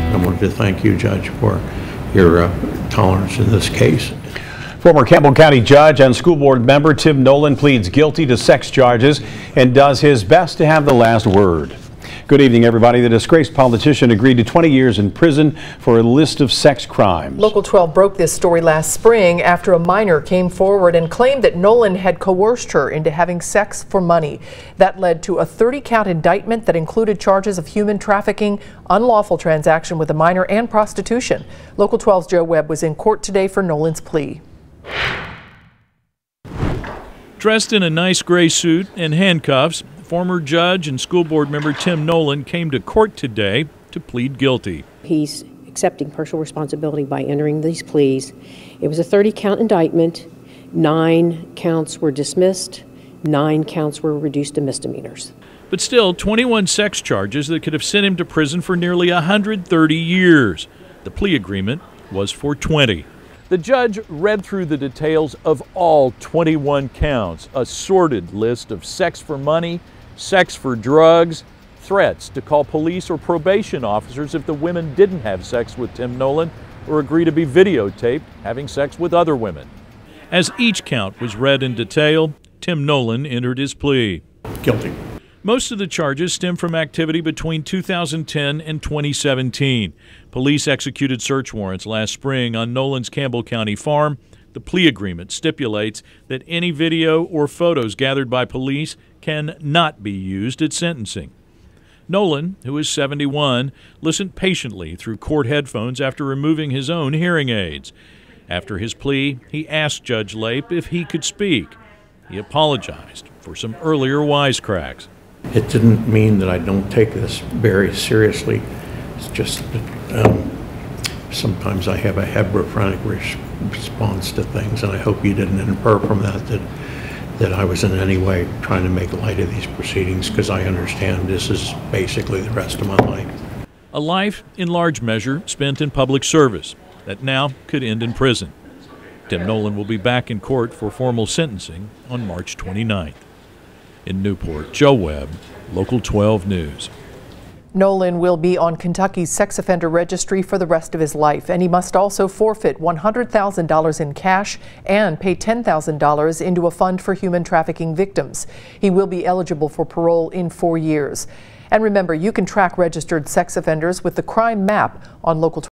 I wanted to thank you, Judge, for your tolerance in this case. Former Campbell County Judge and school board member Tim Nolan pleads guilty to sex charges and does his best to have the last word. Good evening, everybody. The disgraced politician agreed to 20 years in prison for a list of sex crimes. Local 12 broke this story last spring after a minor came forward and claimed that Nolan had coerced her into having sex for money. That led to a 30-count indictment that included charges of human trafficking, unlawful transaction with a minor, and prostitution. Local 12's Joe Webb was in court today for Nolan's plea. Dressed in a nice gray suit and handcuffs, former judge and school board member Tim Nolan came to court today to plead guilty. He's accepting personal responsibility by entering these pleas. It was a 30-count indictment. 9 counts were dismissed. 9 counts were reduced to misdemeanors. But still, 21 sex charges that could have sent him to prison for nearly 130 years. The plea agreement was for 20. The judge read through the details of all 21 counts, a sordid list of sex for money, sex for drugs, threats to call police or probation officers if the women didn't have sex with Tim Nolan or agree to be videotaped having sex with other women. As each count was read in detail, Tim Nolan entered his plea. Guilty. Most of the charges stem from activity between 2010 and 2017. Police executed search warrants last spring on Nolan's Campbell County farm. The plea agreement stipulates that any video or photos gathered by police can not be used at sentencing. Nolan, who is 71, listened patiently through court headphones after removing his own hearing aids. After his plea, he asked Judge Lape if he could speak. He apologized for some earlier wisecracks. It didn't mean that I don't take this very seriously. It's just that sometimes I have a hebrophrenic response to things, and I hope you didn't infer from that I was in any way trying to make light of these proceedings, because I understand this is basically the rest of my life. A life, in large measure, spent in public service that now could end in prison. Tim Nolan will be back in court for formal sentencing on March 29th. In Newport, Joe Webb, Local 12 News. Nolan will be on Kentucky's sex offender registry for the rest of his life, and he must also forfeit $100,000 in cash and pay $10,000 into a fund for human trafficking victims. He will be eligible for parole in 4 years. And remember, you can track registered sex offenders with the crime map on Local 12.